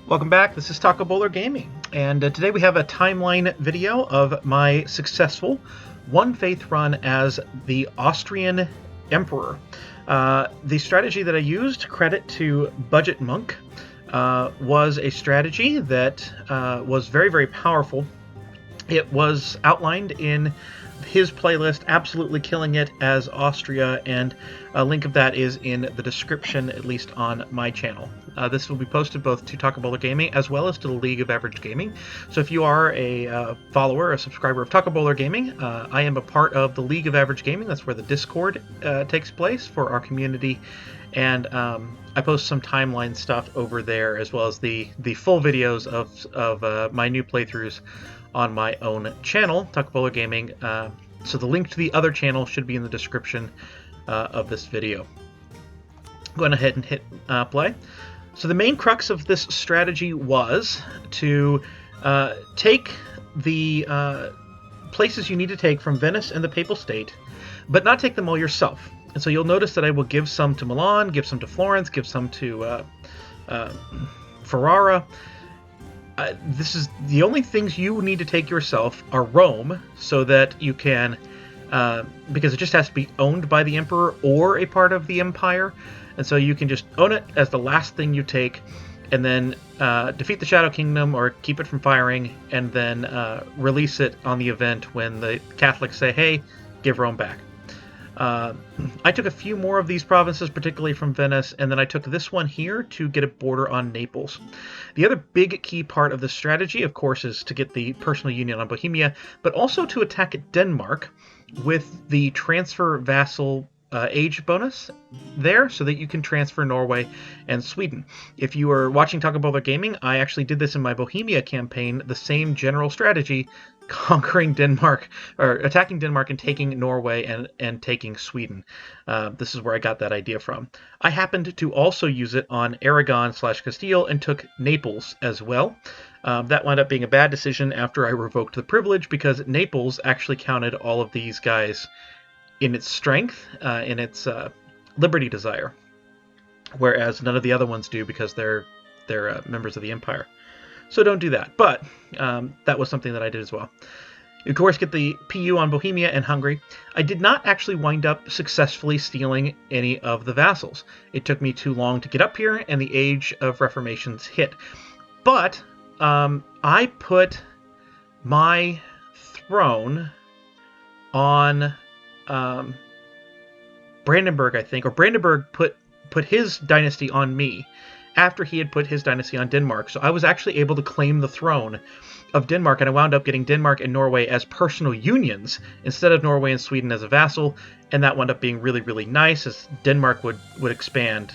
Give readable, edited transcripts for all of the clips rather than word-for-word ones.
Welcome back, this is Tacobowler Gaming, and today we have a timeline video of my successful one faith run as the Austrian Emperor. The strategy that I used, credit to Budget Monk, was a strategy that was very, very powerful. It was outlined in his playlist, absolutely killing it as Austria, and a link of that is in the description, at least on my channel. This will be posted both to Tacobowler Gaming as well as to the League of Average Gaming. So if you are a follower, a subscriber of Tacobowler Gaming, I am a part of the League of Average Gaming. That's where the Discord takes place for our community, and I post some timeline stuff over there, as well as the full videos of my new playthroughs on my own channel, Tacobowler Gaming. So the link to the other channel should be in the description of this video. Going ahead and hit play. So the main crux of this strategy was to take the places you need to take from Venice and the Papal State, but not take them all yourself. And so you'll notice that I will give some to Milan, give some to Florence, give some to Ferrara. This is the only things you need to take yourself are Rome, so that you can, because it just has to be owned by the Emperor or a part of the Empire, and so you can just own it as the last thing you take, and then defeat the Shadow Kingdom or keep it from firing, and then release it on the event when the Catholics say, hey, give Rome back. I took a few more of these provinces, particularly from Venice, and then I took this one here to get a border on Naples. The other big key part of the strategy, of course, is to get the personal union on Bohemia, but also to attack Denmark with the transfer vassal age bonus there, so that you can transfer Norway and Sweden. If you are watching Tacobowler Gaming, I actually did this in my Bohemia campaign, the same general strategy, conquering Denmark, or attacking Denmark and taking Norway and taking Sweden. This is where I got that idea from. I happened to also use it on Aragon/Castile and took Naples as well. That wound up being a bad decision after I revoked the privilege, because Naples actually counted all of these guys in its strength, in its liberty desire, whereas none of the other ones do, because they're members of the Empire. So don't do that. But that was something that I did as well. You, of course, get the PU on Bohemia and Hungary. I did not actually wind up successfully stealing any of the vassals. It took me too long to get up here, and the Age of Reformations hit. But I put my throne on Brandenburg, I think, or Brandenburg put his dynasty on me after he had put his dynasty on Denmark. So I was actually able to claim the throne of Denmark, and I wound up getting Denmark and Norway as personal unions instead of Norway and Sweden as a vassal, and that wound up being really, really nice, as Denmark would expand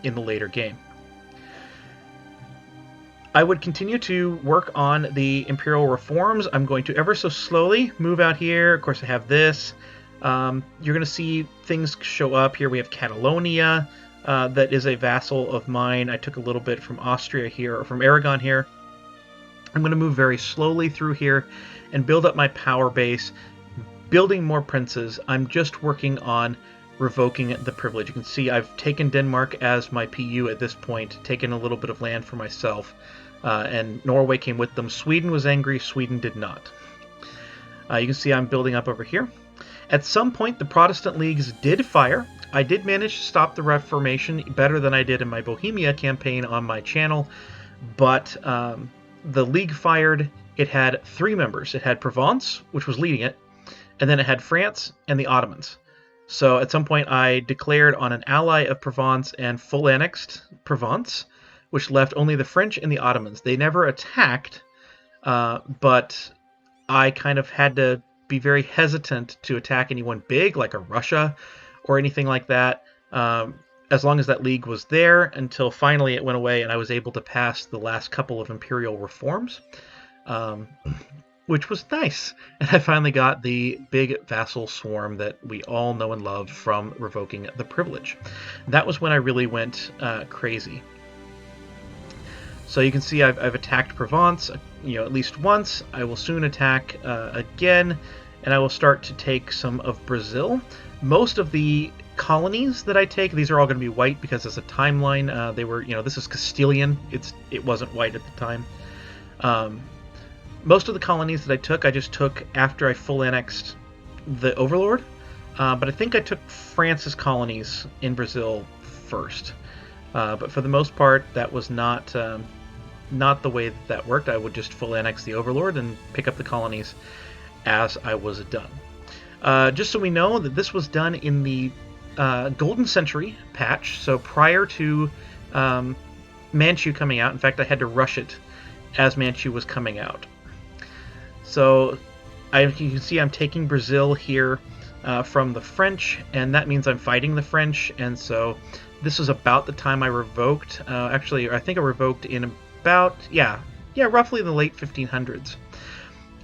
in the later game. I would continue to work on the imperial reforms. I'm going to ever so slowly move out here. Of course, I have this. You're going to see things show up here. We have Catalonia. That is a vassal of mine. I took a little bit from Austria here, or from Aragon here. I'm going to move very slowly through here and build up my power base, building more princes. I'm just working on revoking the privilege. You can see I've taken Denmark as my PU at this point, taken a little bit of land for myself, and Norway came with them. Sweden was angry, Sweden did not. You can see I'm building up over here. At some point, the Protestant leagues did fire. I did manage to stop the Reformation better than I did in my Bohemia campaign on my channel, but the league fired. It had 3 members. It had Provence, which was leading it, and then it had France and the Ottomans. So at some point, I declared on an ally of Provence and full annexed Provence, which left only the French and the Ottomans. They never attacked, but I kind of had to be very hesitant to attack anyone big, like a Russia or anything like that, as long as that league was there, until finally it went away and I was able to pass the last couple of imperial reforms, which was nice. And I finally got the big vassal swarm that we all know and love from revoking the privilege. That was when I really went crazy. So you can see I've attacked Provence, at least once. I will soon attack again, and I will start to take some of Brazil. Most of the colonies that I take, these are all going to be white because as a timeline, they were, this is Castilian. It wasn't white at the time. Um, Most of the colonies that I took, I just took after I full annexed the Overlord. But I think I took France's colonies in Brazil first. But for the most part, that was not the way that worked. I would just full annex the Overlord and pick up the colonies as I was done. Just so we know that this was done in the Golden Century patch, so prior to Manchu coming out. In fact, I had to rush it as Manchu was coming out. So you can see I'm taking Brazil here from the French, and that means I'm fighting the French, and so this was about the time I revoked. Actually, I think I revoked in about, roughly the late 1500s.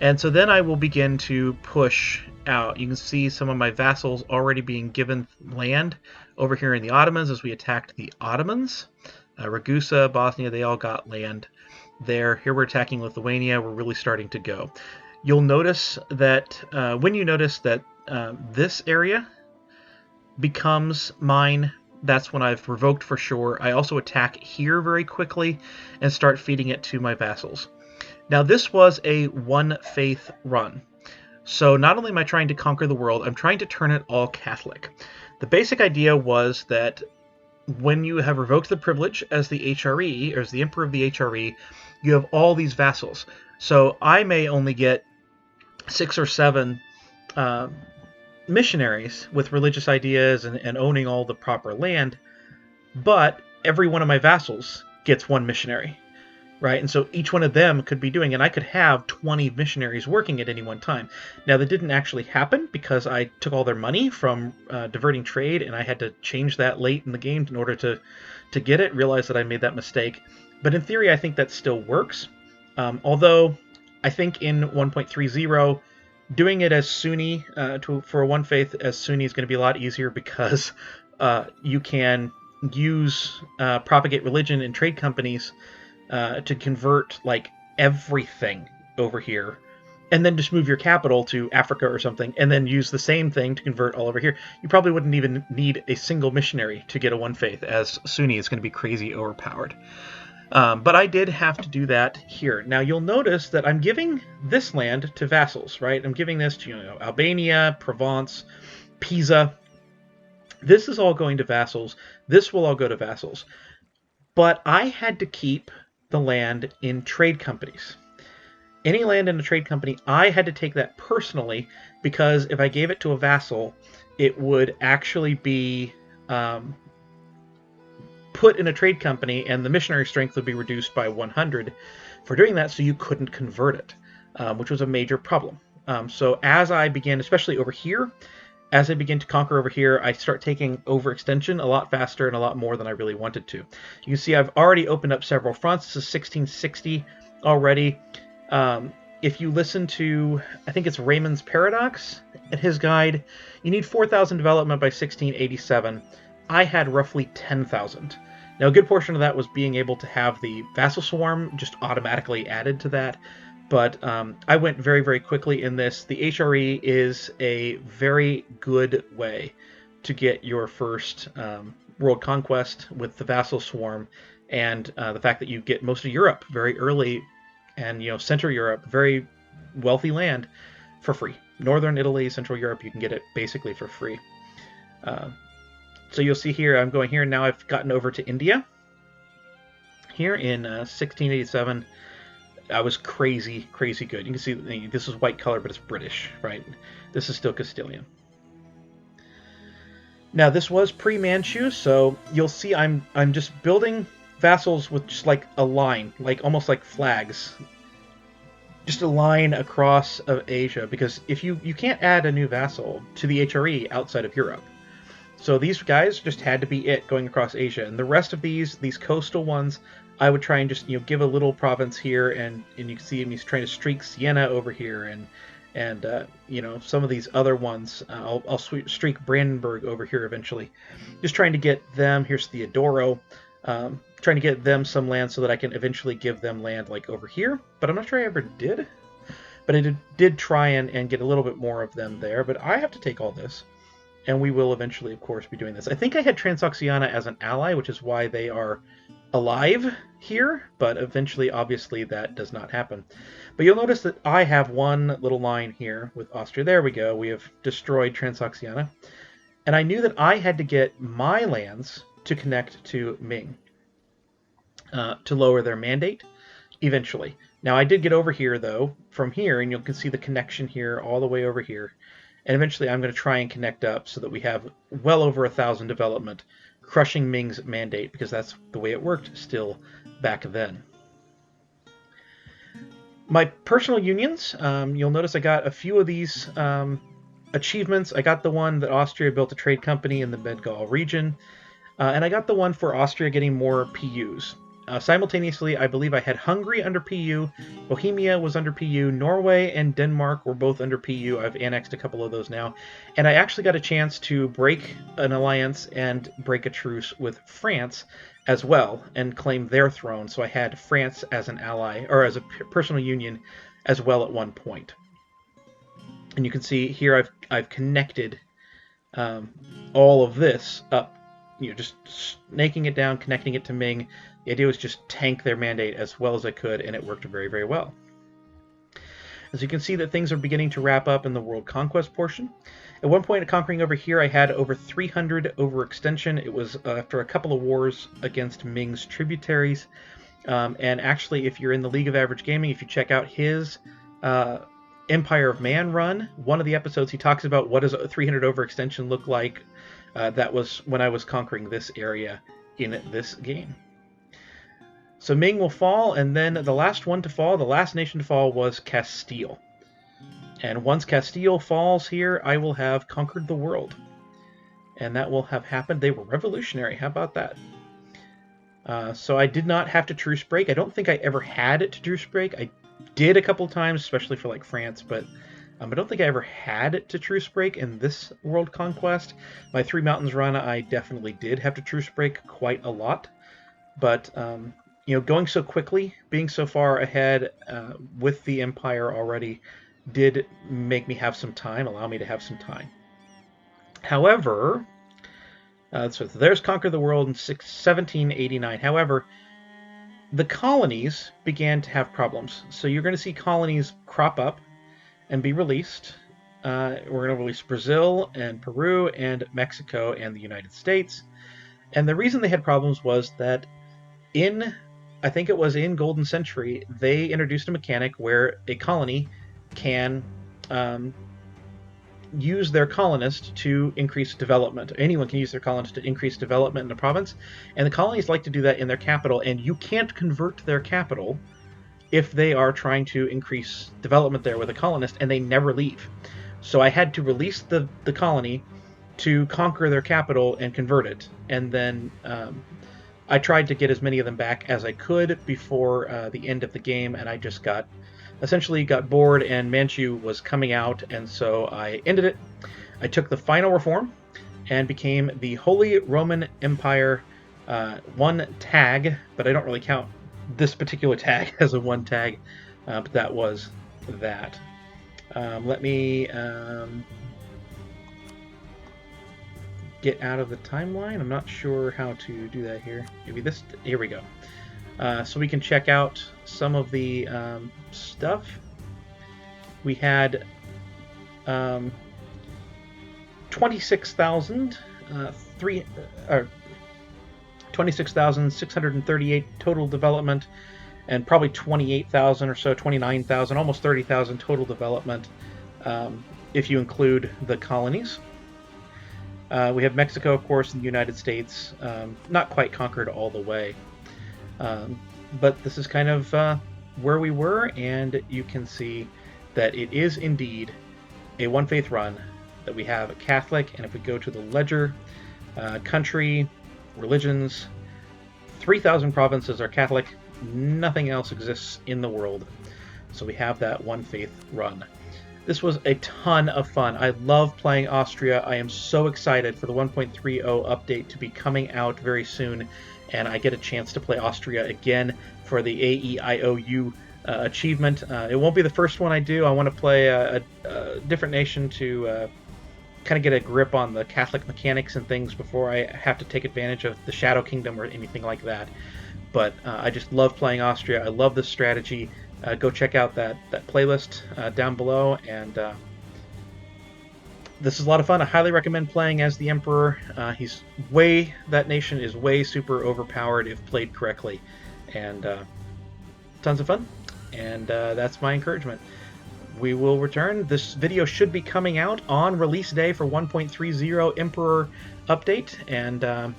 And so then I will begin to push out. You can see some of my vassals already being given land over here in the Ottomans as we attacked the Ottomans. Ragusa, Bosnia, they all got land there. Here we're attacking Lithuania. We're really starting to go. You'll notice that when you notice that this area becomes mine, that's when I've revoked for sure. I also attack here very quickly and start feeding it to my vassals. Now this was a one faith run. So not only am I trying to conquer the world, I'm trying to turn it all Catholic. The basic idea was that when you have revoked the privilege as the HRE, or as the Emperor of the HRE, you have all these vassals. So I may only get 6 or 7 missionaries with religious ideas and owning all the proper land, but every one of my vassals gets 1 missionary. Right, and so each one of them could be doing, and I could have 20 missionaries working at any one time. Now, that didn't actually happen because I took all their money from diverting trade, and I had to change that late in the game in order to get it. Realized that I made that mistake. But in theory, I think that still works. Although, I think in 1.30, doing it as Sunni, for a one faith as Sunni is going to be a lot easier because you can use propagate religion in trade companies to convert like everything over here, and then just move your capital to Africa or something, and then use the same thing to convert all over here. You probably wouldn't even need a single missionary to get a one faith, as Sunni is going to be crazy overpowered. But I did have to do that here. Now you'll notice that I'm giving this land to vassals, right? I'm giving this to Albania, Provence, Pisa. This is all going to vassals. This will all go to vassals. But I had to keep the land in trade companies. Any land in a trade company, I had to take that personally, because if I gave it to a vassal, it would actually be put in a trade company, and the missionary strength would be reduced by 100 for doing that, so you couldn't convert it, which was a major problem. So as I began, especially over here, as I begin to conquer over here, I start taking overextension a lot faster and a lot more than I really wanted to. You can see I've already opened up several fronts. This is 1660 already. If you listen to, I think it's Raymond's Paradox in his guide, you need 4,000 development by 1687. I had roughly 10,000. Now, a good portion of that was being able to have the vassal swarm just automatically added to that. But I went very, very quickly in this. The HRE is a very good way to get your first world conquest with the vassal swarm, and the fact that you get most of Europe very early, and Central Europe, very wealthy land, for free. Northern Italy, Central Europe, you can get it basically for free. So you'll see here, I'm going here, now I've gotten over to India. Here in 1687, I was crazy, crazy good. You can see this is white color, but it's British, right? This is still Castilian. Now, this was pre-Manchu, so you'll see I'm just building vassals with just like a line, like almost like flags. Just a line across of Asia, because if you can't add a new vassal to the HRE outside of Europe. So these guys just had to be it going across Asia, and the rest of these coastal ones, I would try and just give a little province here, and you can see him, he's trying to streak Siena over here, and some of these other ones, I'll streak Brandenburg over here eventually. Just trying to get them. Here's Theodoro, trying to get them some land so that I can eventually give them land like over here. But I'm not sure I ever did. But I did try and get a little bit more of them there. But I have to take all this. and we will eventually, of course, be doing this. I think I had Transoxiana as an ally, which is why they are alive here, but eventually, obviously, that does not happen. But you'll notice that I have one little line here with Austria. There we go. We have destroyed Transoxiana. And I knew that I had to get my lands to connect to Ming to lower their mandate eventually. Now, I did get over here, though, from here, and you can see the connection here all the way over here. And eventually I'm going to try and connect up so that we have well over 1,000 development, crushing Ming's mandate, because that's the way it worked still back then. My personal unions, you'll notice I got a few of these achievements. I got the one that Austria built a trade company in the Med-Gaul region, and I got the one for Austria getting more PUs. Simultaneously, I believe I had Hungary under PU, Bohemia was under PU, Norway and Denmark were both under PU. I've annexed a couple of those now. And I actually got a chance to break an alliance and break a truce with France as well and claim their throne. So I had France as an ally, or as a personal union as well at one point. And you can see here I've connected all of this up, just snaking it down, connecting it to Ming. The idea was just tank their mandate as well as I could, and it worked very, very well. As you can see that things are beginning to wrap up in the world conquest portion. At one point conquering over here, I had over 300 overextension. It was after a couple of wars against Ming's tributaries. And actually, if you're in the League of Average Gaming, if you check out his Empire of Man run, one of the episodes he talks about what does a 300 overextension look like. That was when I was conquering this area in this game. So Ming will fall, and then the last one to fall, the last nation to fall, was Castile. And once Castile falls here, I will have conquered the world. And that will have happened. They were revolutionary. How about that? So I did not have to truce break. I don't think I ever had it to truce break. I did a couple times, especially for like France, but I don't think I ever had it to truce break in this world conquest. My Three Mountains run, I definitely did have to truce break quite a lot. But going so quickly, being so far ahead with the Empire already did make me have some time, allow me to have some time. However, so there's Conquer the World in 1789. However, the colonies began to have problems. So you're going to see colonies crop up and be released. We're going to release Brazil and Peru and Mexico and the United States. And the reason they had problems was that I think it was in Golden Century, they introduced a mechanic where a colony can use their colonist to increase development. Anyone can use their colonist to increase development in a province, and the colonies like to do that in their capital, and you can't convert their capital if they are trying to increase development there with a colonist, and they never leave. So I had to release the colony to conquer their capital and convert it, and then I tried to get as many of them back as I could before the end of the game, and I just essentially got bored, and Manchu was coming out, and so I ended it. I took the final reform and became the Holy Roman Empire one tag, but I don't really count this particular tag as a one tag, but that was that. Let me get out of the timeline. I'm not sure how to do that here. Maybe this. Here we go. So we can check out some of the stuff. We had 26,638 total development, and probably 28,000 or so, 29,000, almost 30,000 total development if you include the colonies. We have Mexico, of course, and the United States, not quite conquered all the way. But this is kind of where we were, and you can see that it is indeed a one faith run, that we have a Catholic, and if we go to the ledger, country, religions, 3,000 provinces are Catholic, nothing else exists in the world. So we have that one faith run. This was a ton of fun. I love playing Austria. I am so excited for the 1.30 update to be coming out very soon, and I get a chance to play Austria again for the AEIOU achievement. It won't be the first one I do. I want to play a different nation to kind of get a grip on the Catholic mechanics and things before I have to take advantage of the Shadow Kingdom or anything like that. But I just love playing Austria. I love this strategy. Go check out that playlist down below, and this is a lot of fun. I highly recommend playing as the Emperor. That nation is way super overpowered if played correctly, and tons of fun. And that's my encouragement. We will return. This video should be coming out on release day for 1.30 Emperor update, and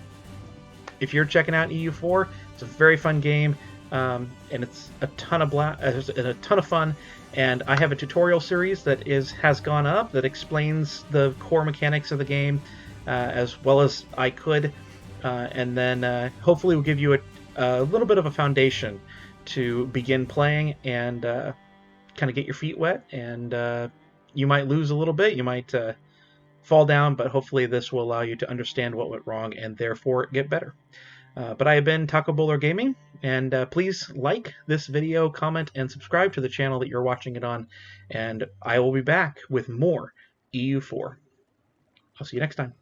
if you're checking out EU4, it's a very fun game, and it's a ton of fun. And I have a tutorial series that has gone up that explains the core mechanics of the game as well as I could, and then hopefully will give you a little bit of a foundation to begin playing and kind of get your feet wet. And you might lose a little bit, you might fall down, but hopefully this will allow you to understand what went wrong and therefore get better. But I have been Tacobowler Gaming, and please like this video, comment, and subscribe to the channel that you're watching it on, and I will be back with more EU4. I'll see you next time.